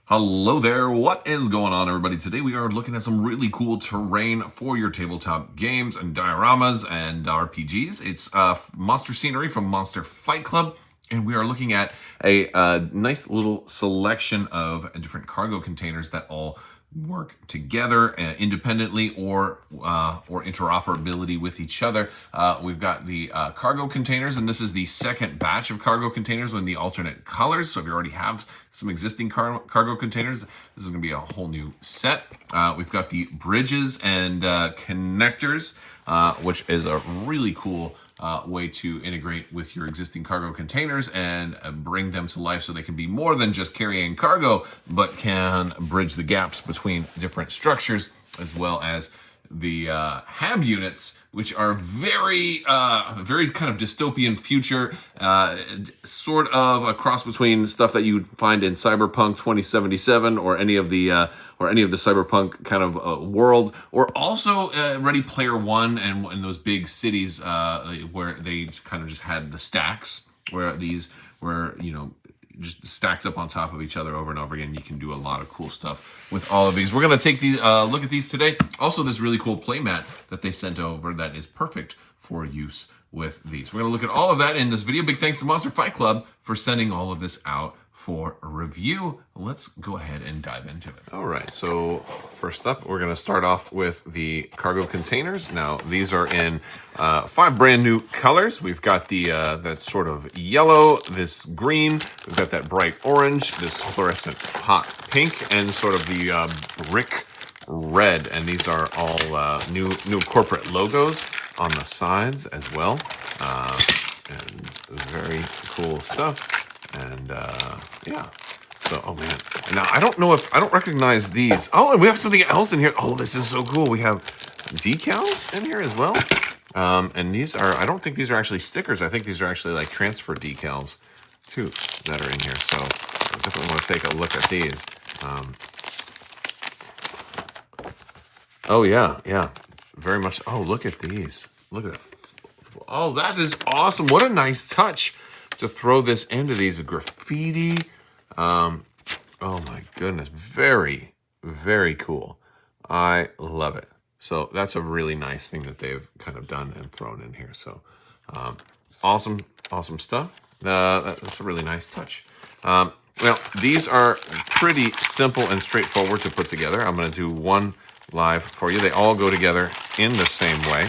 Hello there, what is going on everybody? Today we are looking at some really cool terrain for your tabletop games and dioramas and RPGs. It's monster scenery from Monster Fight Club, and we are looking at a nice little selection of different cargo containers that all work together independently or interoperability with each other. We've got the cargo containers, and this is the second batch of cargo containers in the alternate colors. So if you already have some existing cargo containers, this is going to be a whole new set. We've got the bridges and connectors, which is a really cool way to integrate with your existing cargo containers and bring them to life so they can be more than just carrying cargo, but can bridge the gaps between different structures, as well as the HAB units, which are very kind of dystopian future, sort of a cross between stuff that you'd find in Cyberpunk 2077 or any of the Cyberpunk kind of world, or also Ready Player One and in those big cities where they kind of just had the stacks, where these were, just stacked up on top of each other over and over again. You can do a lot of cool stuff with all of these. We're going to take the look at these today. Also, this really cool playmat that they sent over that is perfect for use with these. We're going to look at all of that in this video. Big thanks to Monster Fight Club for sending all of this out for a review. Let's go ahead and dive into it. All right, so first up, we're going to start off with the cargo containers. Now, these are in 5 brand new colors. We've got the that sort of yellow, this green, we've got that bright orange, this fluorescent hot pink, and sort of the brick red. And these are all new corporate logos on the sides as well. And very cool stuff. And yeah, so, oh man, now I don't recognize these. Oh, and we have something else in here. Oh, this is so cool. We have decals in here as well. And these are, I don't think these are actually stickers. I think these are actually like transfer decals too that are in here. So I definitely want to take a look at these. Oh yeah, very much. Oh, look at these. Look at that. Oh, that is awesome. What a nice touch to throw this into these graffiti. Oh my goodness, very, very cool. I love it. So that's a really nice thing that they've kind of done and thrown in here. So awesome stuff. That's a really nice touch. Well, these are pretty simple and straightforward to put together. I'm going to do one live for you. They all go together in the same way.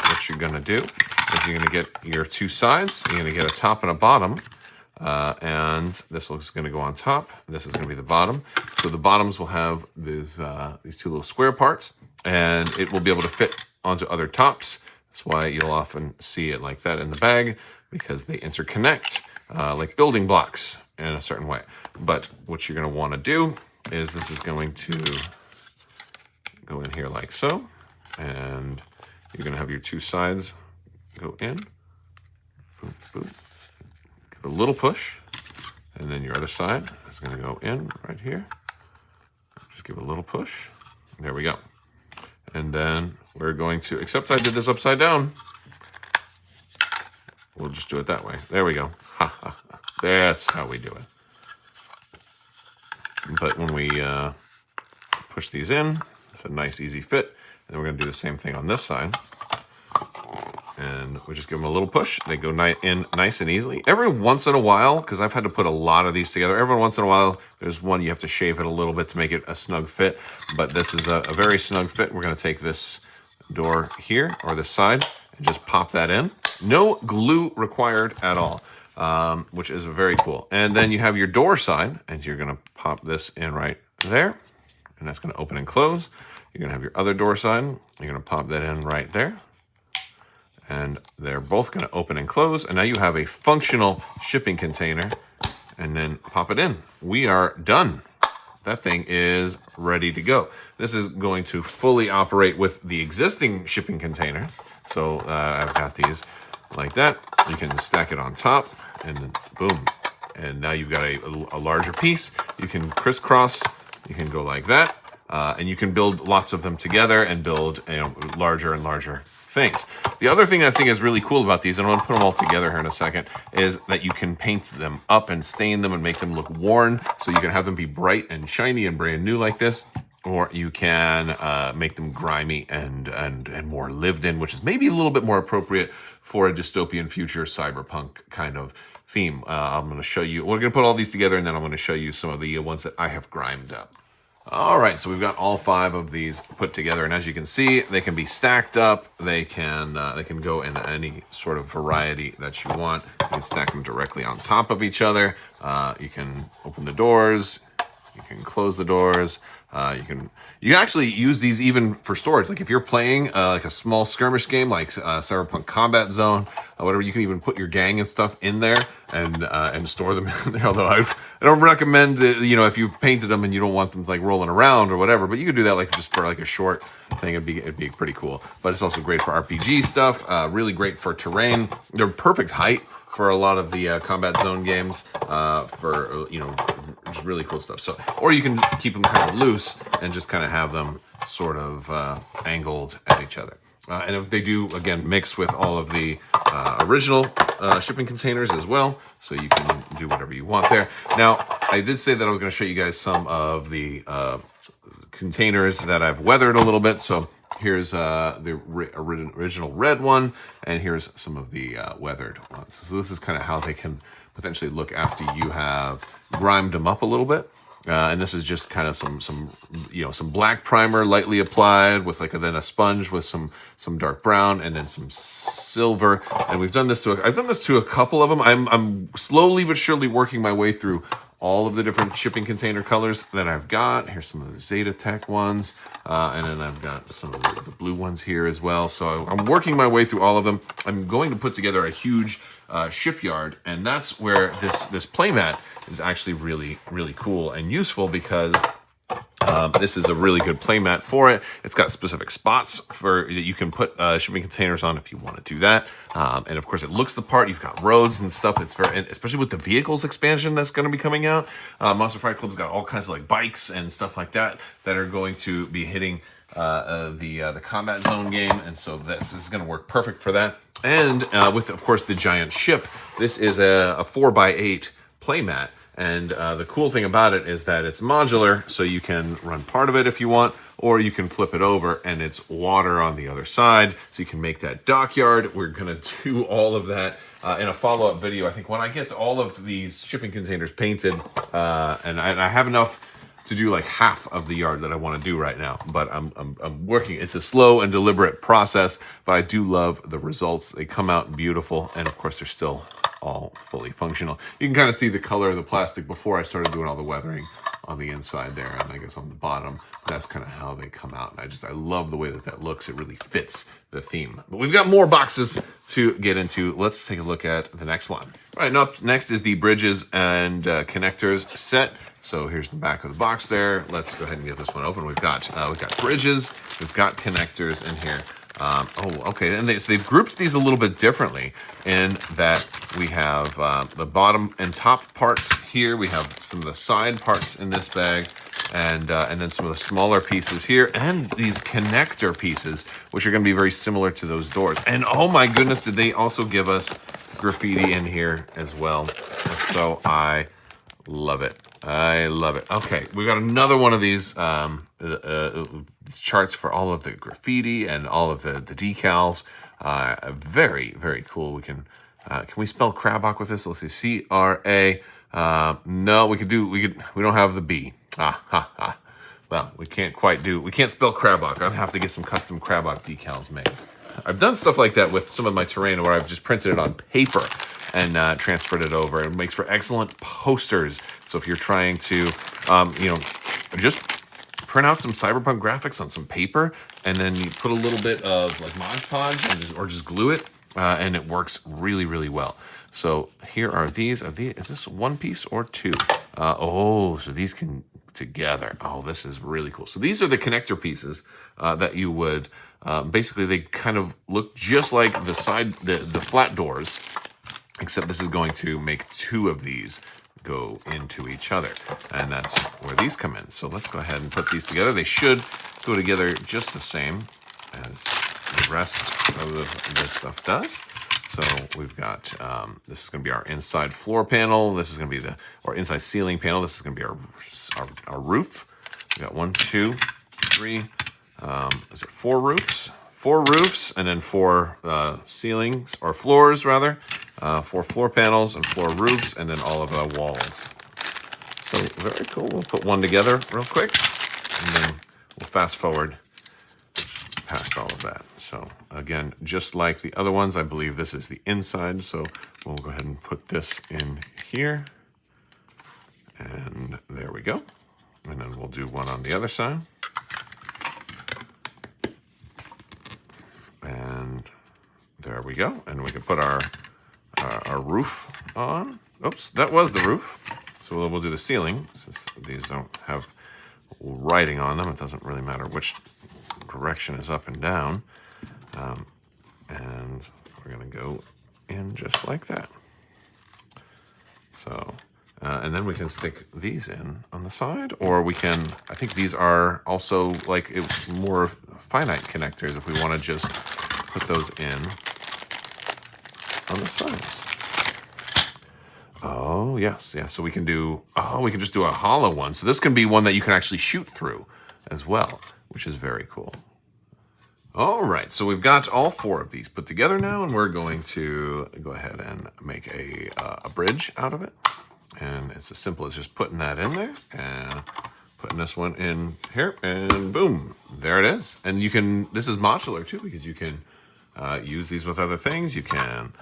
What you're going to do is you're going to get your 2 sides. You're going to get a top and a bottom. And this is going to go on top. This is going to be the bottom. So the bottoms will have these 2 little square parts, and it will be able to fit onto other tops. That's why you'll often see it like that in the bag, because they interconnect like building blocks in a certain way. But what you're going to want to do is this is going to go in here like so, and you're going to have your 2 sides go in. Boom, boom. Give it a little push, and then your other side is going to go in right here. Just give it a little push. There we go. And then we're going to, except I did this upside down. We'll just do it that way. There we go. Ha, ha, ha. That's how we do it. But when we push these in, it's a nice, easy fit. And we're going to do the same thing on this side. And we just give them a little push. They go in nice and easily. Every once in a while, because I've had to put a lot of these together, every once in a while, there's one you have to shave it a little bit to make it a snug fit. But this is a very snug fit. We're going to take this door here, or this side, and just pop that in. No glue required at all, which is very cool. And then you have your door side, and you're going to pop this in right there. And that's going to open and close. You're going to have your other door side. You're going to pop that in right there. And they're both going to open and close. And now you have a functional shipping container. And then pop it in. We are done. That thing is ready to go. This is going to fully operate with the existing shipping containers. So I've got these like that. You can stack it on top, and then boom. And now you've got a larger piece. You can crisscross. You can go like that. And you can build lots of them together and build larger and larger things. The other thing I think is really cool about these, and I'm going to put them all together here in a second, is that you can paint them up and stain them and make them look worn. So you can have them be bright and shiny and brand new like this, or you can make them grimy and more lived in, which is maybe a little bit more appropriate for a dystopian future cyberpunk kind of theme. I'm going to show you, we're going to put all these together, and then I'm going to show you some of the ones that I have grimed up. All right, so we've got all 5 of these put together, and as you can see, they can be stacked up. They can go in any sort of variety that you want. You can stack them directly on top of each other. You can open the doors. You can close the doors. You can actually use these even for storage. Like if you're playing like a small skirmish game like Cyberpunk Combat Zone, whatever, you can even put your gang and stuff in there and store them in there. Although I don't recommend it, you know, if you've painted them and you don't want them like rolling around or whatever, but you could do that like just for like a short thing. It'd be pretty cool. But it's also great for RPG stuff. Really great for terrain. They're perfect height for a lot of the Combat Zone games, for, you know, just really cool stuff. So, or you can keep them kind of loose and just kind of have them sort of angled at each other. And if they do, again, mix with all of the original shipping containers as well, so you can do whatever you want there. Now, I did say that I was going to show you guys some of the containers that I've weathered a little bit. So here's the original red one, and here's some of the weathered ones. So this is kind of how they can potentially look after you have grimed them up a little bit. And this is just kind of some black primer lightly applied with then a sponge with some dark brown and then some silver. And I've done this to a couple of them. I'm slowly but surely working my way through all of the different shipping container colors that I've got. Here's some of the Zeta Tech ones. And then I've got some of the blue ones here as well. So I'm working my way through all of them. I'm going to put together a huge shipyard, and that's where this playmat is actually really, really cool and useful, because this is a really good playmat for it. It's got specific spots that you can put shipping containers on if you want to do that. And of course, it looks the part. You've got roads and stuff. It's especially with the vehicles expansion that's going to be coming out. Monster Fight Club's got all kinds of like bikes and stuff like that are going to be hitting the Combat Zone game, and so this is going to work perfect for that. And with, of course, the giant ship, this is a 4x8 playmat. And the cool thing about it is that it's modular, so you can run part of it if you want, or you can flip it over and it's water on the other side, so you can make that dockyard. We're going to do all of that in a follow-up video. I think when I get all of these shipping containers painted, and I have enough to do like half of the yard that I want to do right now, but I'm working. It's a slow and deliberate process, but I do love the results. They come out beautiful, and of course they're still all fully functional. You can kind of see the color of the plastic before I started doing all the weathering on the inside there, and I guess on the bottom. That's kind of how they come out, and I love the way that looks. It really fits the theme. But we've got more boxes to get into. Let's take a look at the next one. All right, up next is the bridges and connectors set. So here's the back of the box there. Let's go ahead and get this one open. We've got bridges, we've got connectors in here. Okay, and they've grouped these a little bit differently in that we have the bottom and top parts here. We have some of the side parts in this bag, and then some of the smaller pieces here, and these connector pieces, which are going to be very similar to those doors. And oh my goodness, did they also give us graffiti in here as well? So I love it. I love it. Okay, we got another one of these charts for all of the graffiti and all of the decals. Very, very cool. We can we spell Crabbok with this? Let's see, C-R-A. No, we don't have the B. Well, we can't spell Crabbok. I'd have to get some custom Crabbok decals made. I've done stuff like that with some of my terrain where I've just printed it on paper and transferred it over. It makes for excellent posters. So if you're trying to, just print out some Cyberpunk graphics on some paper, and then you put a little bit of like Mod Podge or just glue it, and it works really, really well. So here are these. Is this one piece or two? So these can together. Oh, this is really cool. So these are the connector pieces that you would, basically they kind of look just like the flat doors, except this is going to make two of these go into each other, and that's where these come in. So let's go ahead and put these together. They should go together just the same as the rest of this stuff does. So we've got, this is going to be our inside floor panel. This is going to be our inside ceiling panel. This is going to be our roof. We got 1, 2, 3, is it 4 roofs? 4 roofs, and then 4 ceilings, or floors rather. 4 floor panels and 4 roofs, and then all of the walls. So very cool. We'll put one together real quick, and then we'll fast forward past all of that. So again, just like the other ones, I believe this is the inside. So we'll go ahead and put this in here. And there we go. And then we'll do one on the other side. And there we go. And we can put our roof on. Oops, that was the roof. So we'll do the ceiling. Since these don't have writing on them, it doesn't really matter which direction is up and down. And we're going to go in just like that. So, and then we can stick these in on the side, or we can, I think these are also like more finite connectors if we want to just put those in on the sides. Oh, yes. Yeah, so we can do, we can just do a hollow one. So this can be one that you can actually shoot through as well, which is very cool. All right, so we've got all 4 of these put together now, and we're going to go ahead and make a bridge out of it. And it's as simple as just putting that in there and putting this one in here, and boom, there it is. And you can, this is modular too, because you can use these with other things. You can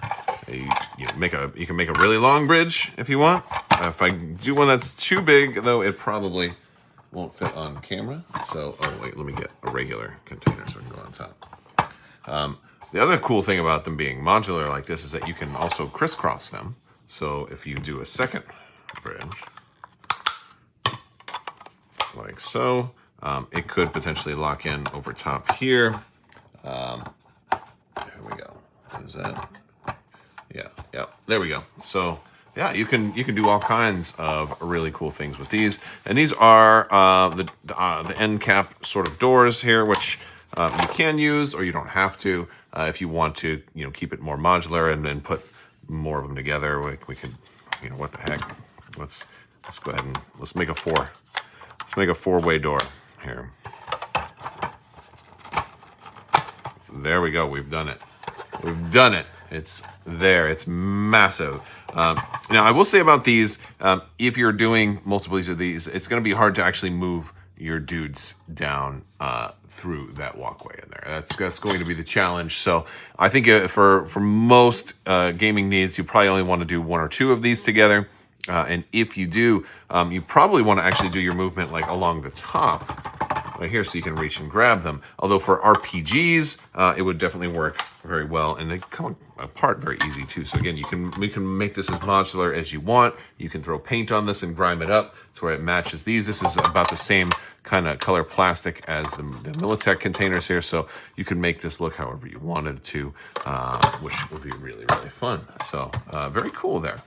make a really long bridge if you want. If I do one that's too big, though, it probably won't fit on camera. So, oh wait, let me get a regular container so we can go on top. The other cool thing about them being modular like this is that you can also crisscross them. So if you do a second bridge, like so, it could potentially lock in over top here. Here we go. Is that? Yeah, there we go. So yeah, you can do all kinds of really cool things with these. And these are the end cap sort of doors here, which you can use, or you don't have to. If you want to, keep it more modular and then put more of them together, we could, what the heck? Let's go ahead and let's make a 4. Let's make a 4-way door here. There we go. We've done it. We've done it. It's there. It's massive. Now, I will say about these, if you're doing multiples of these, it's going to be hard to actually move your dudes down through that walkway in there. That's going to be the challenge. So I think for most gaming needs, you probably only want to do 1 or 2 of these together. And if you do, you probably want to actually do your movement like along the top right here, so you can reach and grab them. Although for RPGs, it would definitely work very well, and they come apart very easy too. So again, we can make this as modular as you want. You can throw paint on this and grime it up to where it matches these. This is about the same kind of color plastic as the Militech containers here, so you can make this look however you wanted to, which would be really, really fun. So very cool there.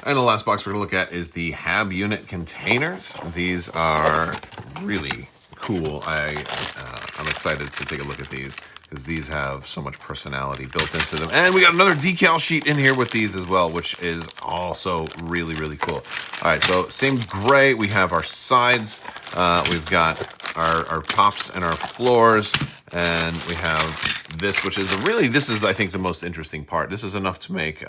And the last box we're going to look at is the HAB unit containers. These are really cool. I'm excited to take a look at these because these have so much personality built into them. And we got another decal sheet in here with these as well, which is also really, really cool. All right, so same gray. We have our sides. We've got our tops and our floors. And we have this, which is this is, I think, the most interesting part. This is enough to make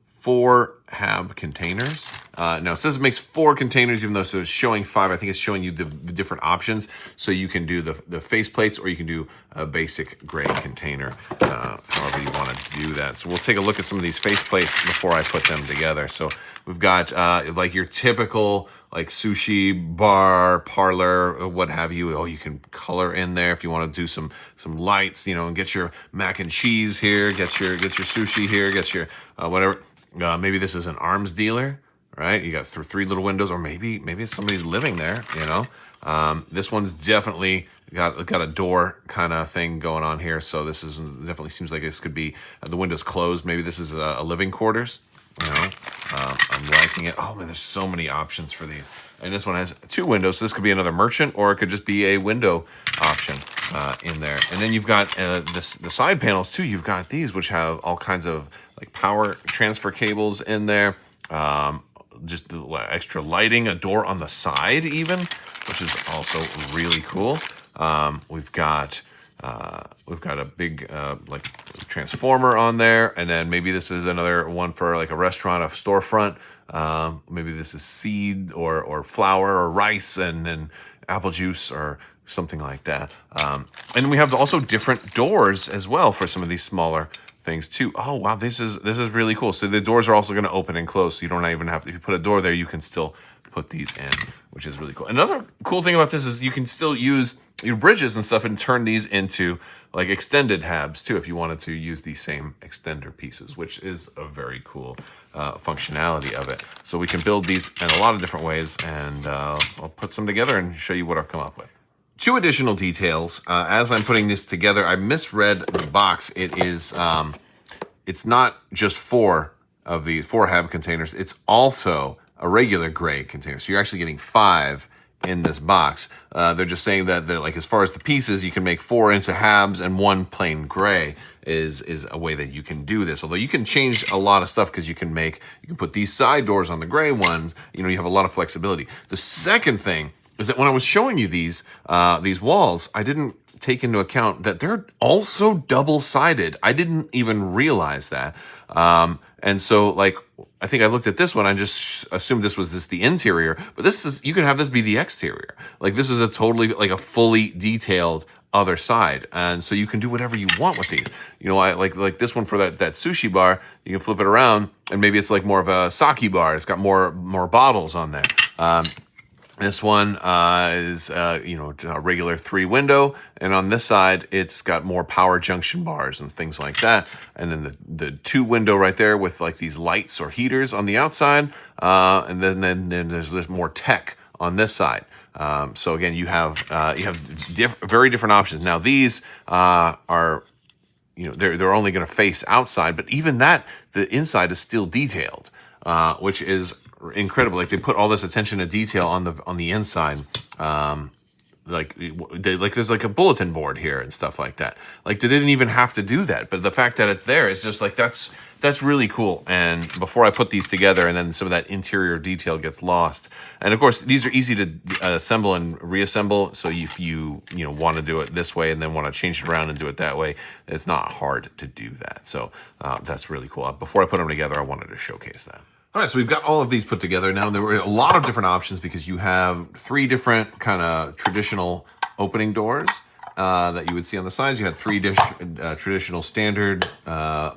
4 HAB containers. Now it says it makes 4 containers, even though so it's showing 5. I think it's showing you the different options. So you can do the face plates, or you can do a basic gray container, however you want to do that. So we'll take a look at some of these face plates before I put them together. So we've got like your typical like sushi bar, parlor, what have you. Oh, you can color in there if you want to do some lights, and get your mac and cheese here, get your sushi here, get your whatever. Maybe this is an arms dealer, right? You got 3 little windows, or maybe it's somebody's living there, This one's definitely got a door kind of thing going on here. So this is definitely seems like this could be the windows closed. Maybe this is a living quarters. I'm liking it. Oh man, there's so many options for these. And this one has 2 windows. So this could be another merchant, or it could just be a window option. in there. And then you've got the side panels too. You've got these, which have all kinds of like power transfer cables in there. Just the extra lighting, a door on the side even, which is also really cool. We've got a big like transformer on there, and then maybe this is another one for like a restaurant, a storefront. Maybe this is seed or flour or rice and apple juice or something like that. And we have also different doors as well for some of these smaller things too. Oh wow, this is really cool. So the doors are also going to open and close, so you don't even have to, if you put a door there, you can still put these in, which is really cool. Another cool thing about this is you can still use your bridges and stuff and turn these into like extended HABs too, if you wanted to use these same extender pieces, which is a very cool functionality of it. So we can build these in a lot of different ways, and I'll put some together and show you what I've come up with. Two additional details. As I'm putting this together, I misread the box. It is, it's not just 4 of the 4 HAB containers. It's also a regular gray container. So you're actually getting 5 in this box. They're just saying that like as far as the pieces, you can make 4 into HABs and 1 plain gray is a way that you can do this. Although you can change a lot of stuff because you can put these side doors on the gray ones. You know, you have a lot of flexibility. The second thing is that when I was showing you these walls, I didn't take into account that they're also double-sided. I didn't even realize that. And so, like, I think I looked at this one, I just assumed this was just the interior, but you can have this be the exterior. Like, this is a fully detailed other side. And so you can do whatever you want with these. You know, I like this one for that sushi bar, you can flip it around, and maybe it's like more of a sake bar. It's got more bottles on there. This one is, a regular 3 window, and on this side, it's got more power junction bars and things like that. And then the 2 window right there with like these lights or heaters on the outside, and then there's more tech on this side. So again, you have very different options. Now these are, they're only going to face outside, but even that, the inside is still detailed, which is incredible. Like they put all this attention to detail on the inside. There's like a bulletin board here and stuff like that. Like they didn't even have to do that, but the fact that it's there is just like that's really cool. And before I put these together, and then some of that interior detail gets lost. And of course, these are easy to assemble and reassemble. So if you want to do it this way and then want to change it around and do it that way, it's not hard to do that. So that's really cool. Before I put them together, I wanted to showcase that. All right, so we've got all of these put together. Now, there were a lot of different options because you have 3 different kind of traditional opening doors that you would see on the sides. You had 3 traditional standard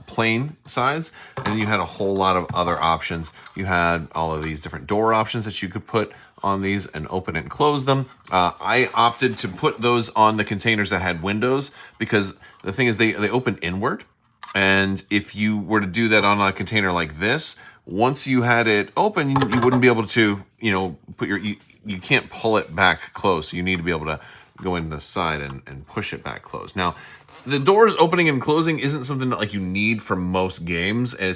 plain sides, and you had a whole lot of other options. You had all of these different door options that you could put on these and open and close them. I opted to put those on the containers that had windows because the thing is they open inward. And if you were to do that on a container like this, once you had it open, you wouldn't be able to, you can't pull it back close. So you need to be able to go in the side and push it back close. Now, the doors opening and closing isn't something that like you need for most games. And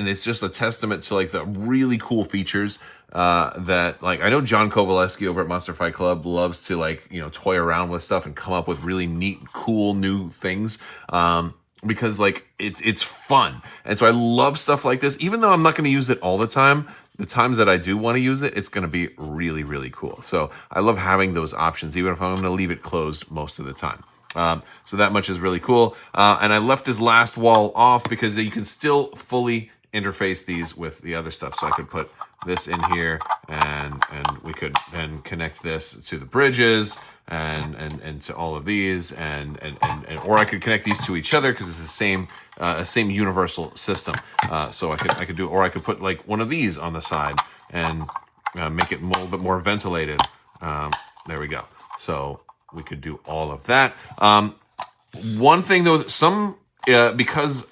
it's just a testament to like the really cool features that like, I know John Kowaleski over at Monster Fight Club loves to like, toy around with stuff and come up with really neat, cool new things. Because like it's fun. And so I love stuff like this. Even though I'm not going to use it all the time, the times that I do want to use it, it's going to be really, really cool. So I love having those options, even if I'm going to leave it closed most of the time. So that much is really cool. And I left this last wall off because you can still fully interface these with the other stuff. So I could put this in here and we could then connect this to the bridges and to all of these and or I could connect these to each other because it's the same universal system. So I could do, or I could put like one of these on the side and make it a little bit more ventilated. There we go. So we could do all of that. One thing though, because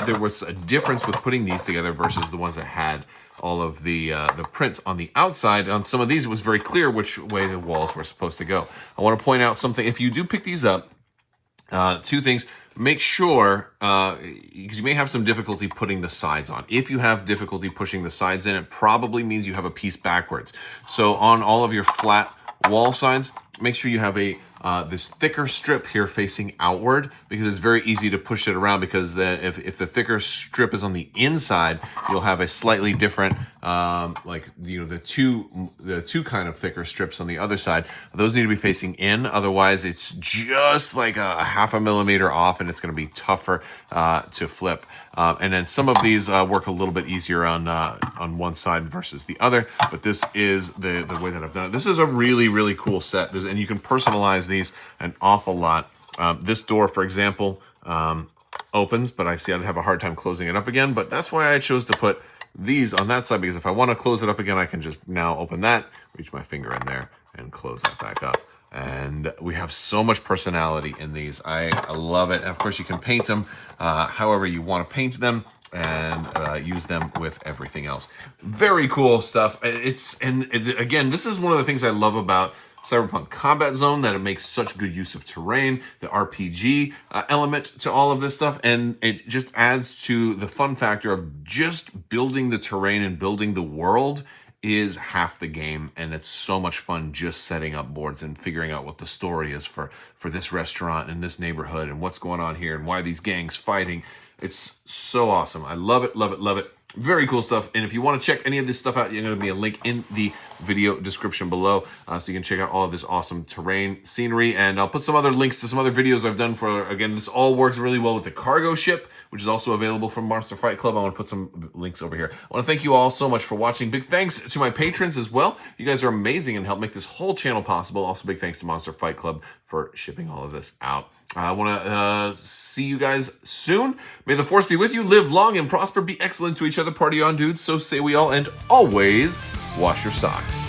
there was a difference with putting these together versus the ones that had all of the prints on the outside. On some of these, it was very clear which way the walls were supposed to go. I want to point out something. If you do pick these up, 2 things. Make sure, because you may have some difficulty putting the sides on. If you have difficulty pushing the sides in, it probably means you have a piece backwards. So on all of your flat wall sides, make sure you have a this thicker strip here facing outward, because it's very easy to push it around, because if the thicker strip is on the inside, you'll have a slightly different, the two kind of thicker strips on the other side. Those need to be facing in, otherwise it's just like a half a millimeter off, and it's going to be tougher to flip. And then some of these work a little bit easier on one side versus the other, but this is the way that I've done it. This is a really, really cool set, and you can personalize these an awful lot. This door, for example, opens, but I see I'd have a hard time closing it up again, but that's why I chose to put these on that side, because if I want to close it up again, I can just now open that, reach my finger in there, and close that back up. And we have so much personality in these. I love it. And of course, you can paint them however you want to paint them, and use them with everything else. Very cool stuff. Again, this is one of the things I love about Cyberpunk Combat Zone, that it makes such good use of terrain, the RPG element to all of this stuff, and it just adds to the fun factor of just building the terrain and building the world is half the game, and it's so much fun just setting up boards and figuring out what the story is for this restaurant and this neighborhood and what's going on here and why these gangs fighting. It's so awesome. I love it, love it, love it. Very cool stuff. And if you want to check any of this stuff out, there's going to be a link in the video description below, so you can check out all of this awesome terrain scenery. And I'll put some other links to some other videos I've done for, again, this all works really well with the cargo ship, which is also available from Monster Fight Club. I want to put some links over here. I want to thank you all so much for watching. Big thanks to my patrons as well. You guys are amazing and help make this whole channel possible. Also, big thanks to Monster Fight Club for shipping all of this out. I want to see you guys soon. May the force be with you. Live long and prosper. Be excellent to each other. Party on, dudes. So say we all. And always wash your socks.